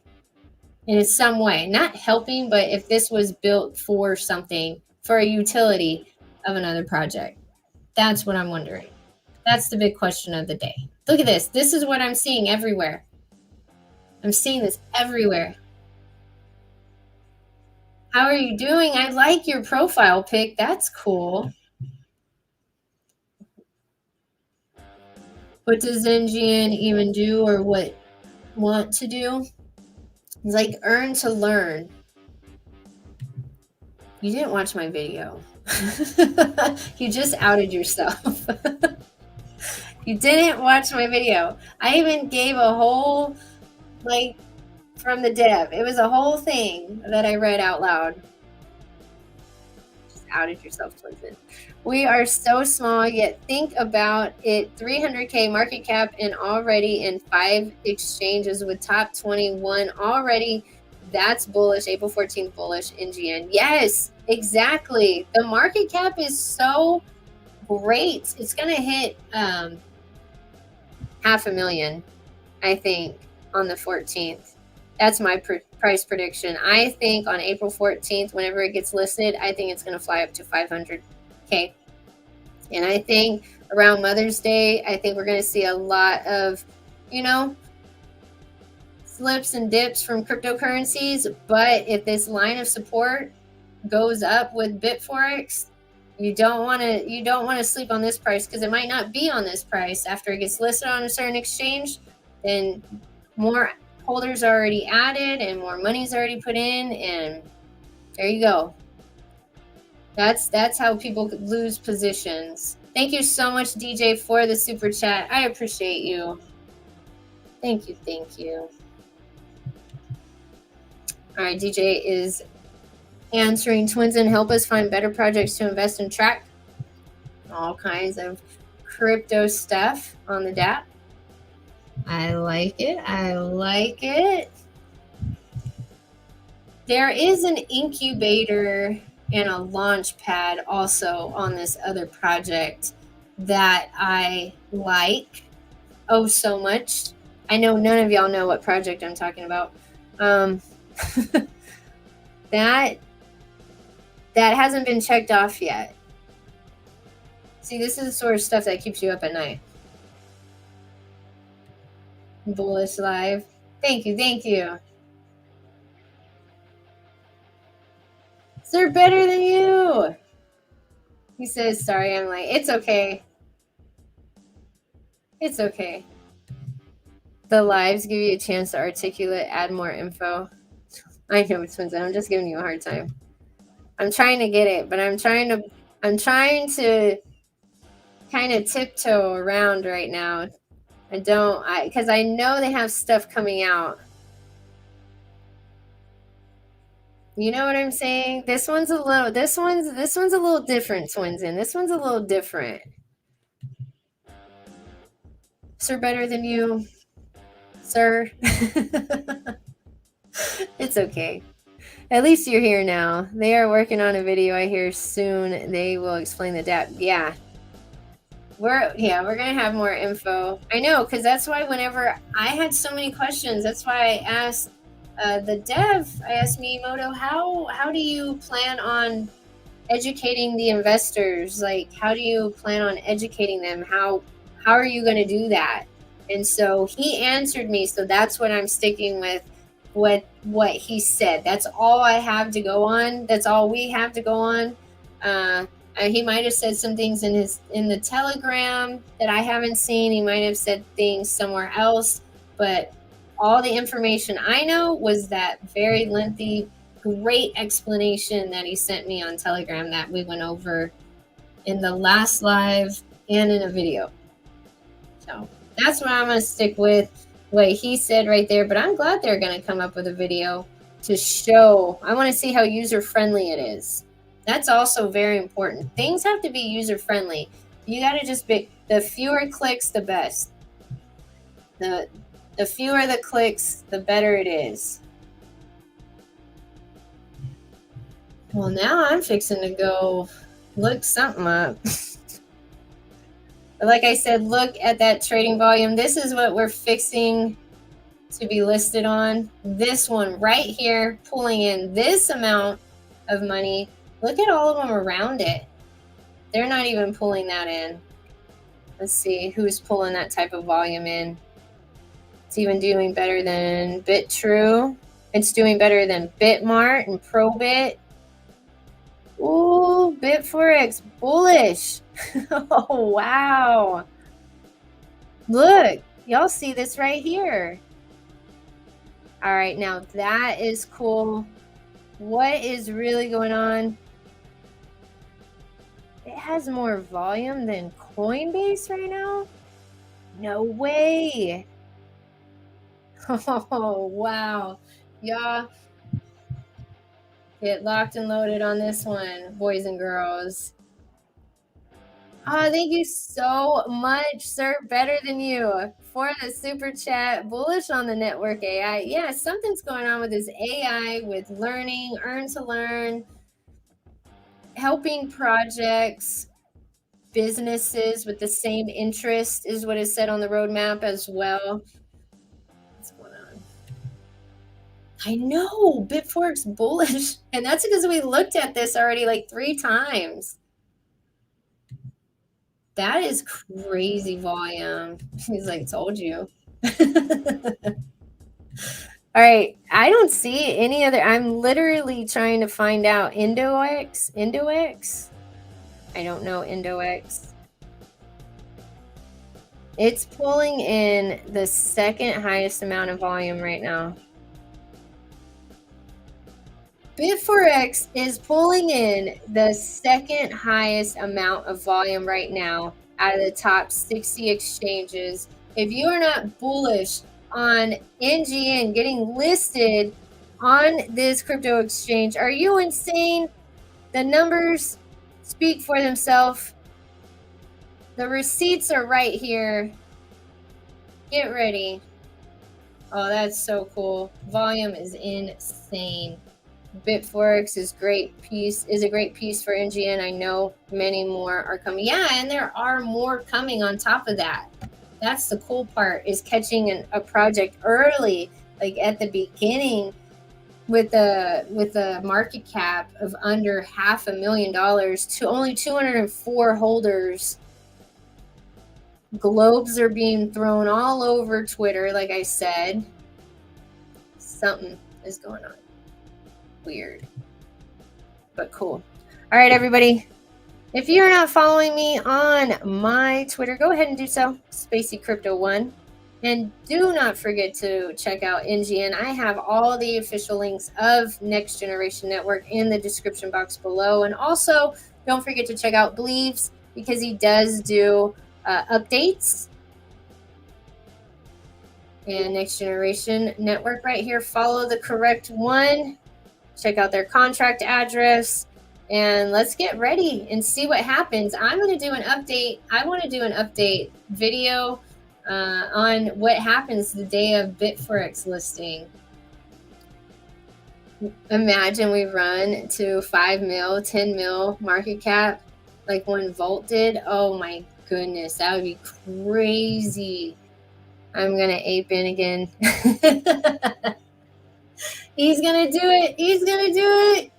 A: In some way, not helping, but if this was built for something, for a utility of another project. That's what I'm wondering. That's the big question of the day. Look at this. This is what I'm seeing everywhere. I'm seeing this everywhere. How are you doing? I like your profile pic. That's cool. What does NGN even do, or what want to do? It's like earn to learn. You didn't watch my video. You just outed yourself. You didn't watch my video. I even gave a whole, like, from the dev. It was a whole thing that I read out loud. Just outed yourself, Twinson. We are so small, yet think about it, 300K market cap and already in 5 exchanges with top 21 already. That's bullish. April 14th bullish NGN. Yes, exactly. The market cap is so great. It's going to hit 500,000, I think, on the 14th. That's my price prediction. I think on April 14th, whenever it gets listed, I think it's going to fly up to 500K. And I think around Mother's Day, I think we're going to see a lot of, you know, slips and dips from cryptocurrencies. But if this line of support goes up with Bitforex, you don't want to sleep on this price, because it might not be on this price after it gets listed on a certain exchange. Then more holders are already added and more money's already put in, and there you go. That's how people lose positions. Thank you so much, DJ, for the super chat. I appreciate you. Thank you, thank you. All right, DJ is answering. Twinsen, help us find better projects to invest and track. All kinds of crypto stuff on the DApp. I like it. I like it. There is an incubator and a launch pad also on this other project that I like so much. I know none of y'all know what project I'm talking about. That hasn't been checked off yet. See, this is the sort of stuff that keeps you up at night. Bullish Live. Thank you, thank you. They're better than you. He says, sorry, I'm late. It's okay. It's okay. The lives give you a chance to articulate, add more info. I know it's Twinsen. I'm just giving you a hard time. I'm trying to get it, but I'm trying to kind of tiptoe around right now. Because I know they have stuff coming out. You know what I'm saying? This one's a little different, Twinsen. This one's a little different. Sir, better than you, sir. It's okay. At least you're here now. They are working on a video. I hear soon they will explain the DApp. Yeah. We're gonna have more info. I know, because that's why whenever I had so many questions, that's why I asked the dev. I asked Miyamoto, how do you plan on educating the investors? Like, how do you plan on educating them? How are you going to do that? And so he answered me. So that's what I'm sticking with. What he said. That's all I have to go on. That's all we have to go on. He might have said some things in the Telegram that I haven't seen. He might have said things somewhere else, but all the information I know was that very lengthy, great explanation that he sent me on Telegram that we went over in the last live and in a video. So that's what I'm going to stick with, what he said right there. But I'm glad they're going to come up with a video to show. I want to see how user-friendly it is. That's also very important. Things have to be user-friendly. You got to just be, the fewer clicks, the best. The fewer the clicks, the better it is. Well, now I'm fixing to go look something up. Like I said, look at that trading volume. This is what we're fixing to be listed on. This one right here, pulling in this amount of money. Look at all of them around it. They're not even pulling that in. Let's see who's pulling that type of volume in. It's even doing better than BitTrue. It's doing better than Bitmart and Probit. Ooh, Bitforex bullish. Oh, wow. Look, y'all see this right here. All right, now that is cool. What is really going on? It has more volume than Coinbase right now? No way. Oh, wow. Y'all get locked and loaded on this one, boys and girls. Oh, thank you so much, sir. Better than you for the super chat. Bullish on the network AI. Yeah, something's going on with this AI, with learning, earn to learn, helping projects, businesses with the same interest is what is said on the roadmap as well. What's going on? I know Bitfork's bullish, and that's because we looked at this already like 3 times. That is crazy volume. He's like, told you. All right. I don't see any other. I'm literally trying to find out Indox. I don't know Indox. It's pulling in the second highest amount of volume right now. Bitforex is pulling in the second highest amount of volume right now out of the top 60 exchanges. If you are not bullish on NGN getting listed on this crypto exchange, are you insane? The numbers speak for themselves. The receipts are right here. Get ready. Oh, that's so cool. Volume is insane. Bitforex is a great piece for NGN. I know many more are coming. Yeah, and there are more coming on top of that. That's the cool part, is catching a project early, like at the beginning, with a market cap of under $500,000 to only 204 holders. Globes are being thrown all over Twitter, like I said. Something is going on. Weird, but cool. All right, everybody. If you're not following me on my Twitter, go ahead and do so, Spacey Crypto 1. And do not forget to check out NGN. I have all the official links of Next Generation Network in the description box below. And also, don't forget to check out Believes, because he does do updates. And Next Generation Network right here. Follow the correct one. Check out their contract address. And let's get ready and see what happens. I'm going to do an update. I want to do an update video on what happens the day of Bitforex listing. Imagine we run to 5 mil, 10 mil market cap like when Volt did. Oh my goodness, that would be crazy. I'm going to ape in again. He's going to do it. He's going to do it.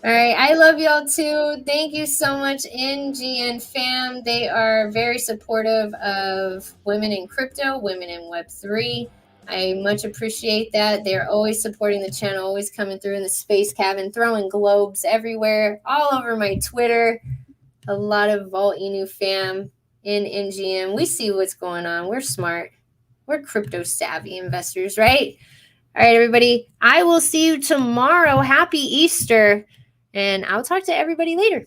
A: All right. I love y'all too. Thank you so much, NGN fam. They are very supportive of women in crypto, women in Web3. I much appreciate that. They're always supporting the channel, always coming through in the space cabin, throwing globes everywhere, all over my Twitter. A lot of Vault Inu fam in NGN. We see what's going on. We're smart. We're crypto savvy investors, right? All right, everybody. I will see you tomorrow. Happy Easter. And I'll talk to everybody later.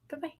A: Bye-bye.